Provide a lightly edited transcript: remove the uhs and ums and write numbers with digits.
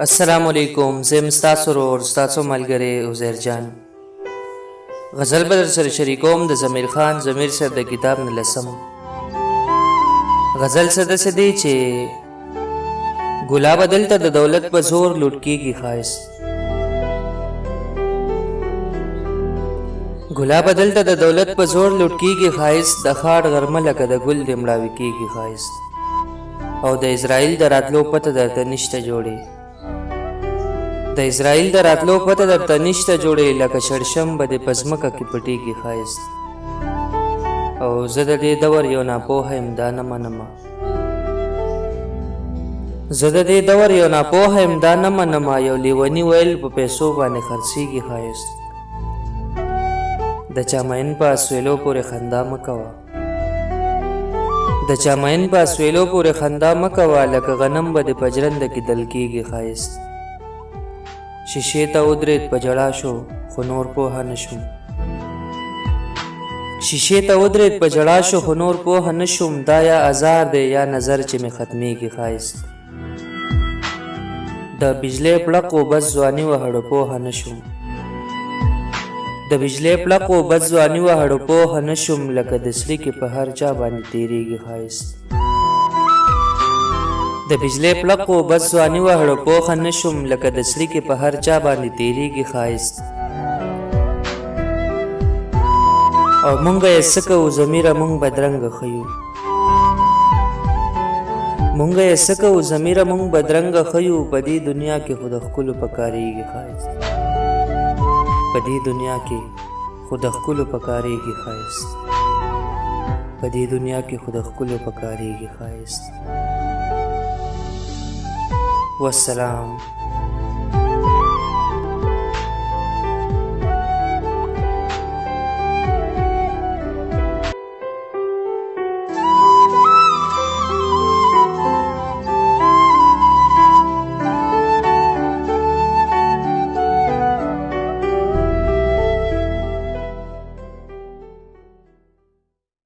السلام علیکم. زم ستاسو ورور ستاسو ملګری عزیر جان. غزل به در سره شریکوم د ضمیر خان ضمیر صاحب د کتاب نه لسم. غزل څه داسې دی چې ګلابه دلته د دولت په زور لوټ کېږي ښایست. ګلابه دلته د دولت په زور لوټ کېږي ښایست. د خاړ غرمه لکه د ګل د مړاوي کېږي ښایست. او د اسرائیل د راتلو پته درته نشته جوړې. د اسرائیل د راتلو پته درته نشته جوړې. لکه شړشم به دې په ځمکه کې پټېږي ښایست. او زه د دې دور یو ناپوهه یم دا نه منمه. زه د دې دور یو ناپوهه یم دا نه منمه. یو لیوني ویل په پیسو باندې خرڅېږي ښایست. د چا مین په اسویلو پورې خندا مه کوه. د چا مین په اسویلو پورې خندا مه کوه. لکه غنم به دې په جرنده کې دل کېږي ښایست. شیشې ته ودرېد په ژړا شو خو نور پوهه نه شوم. شیشې ته ودرېد په ژړا شو خو نور پوهه نه شوم. دا یا ازار دی یا نظر چې مې ختمېږي ښایست. د بجلۍ پړقو بس ځواني وهړو پوهه نه شوم. د بجلۍ پړقو بس ځواني وهړو پوهه نه شوم. لکه د سړي په هر چا باندې تېرېږي ښایست. د بجلۍ پړقو بس ځواني وهړو پوهه نه شوم. لکه د سړي په هر چا باندې تېرېږي ښایست. او مونږه یې څه کوو ضمیره مونږ بدرنګه ښیو. مونږه یې څه کوو ضمیره مونږ بدرنګه ښیو. په دې دنیا کې خو د ښکلو پکارېږي ښایست. په دې دنیا کې خو د ښکلو پکارېږي ښایست. په دې دنیا کې خو د ښکلو پکارېږي ښایست. والسلام.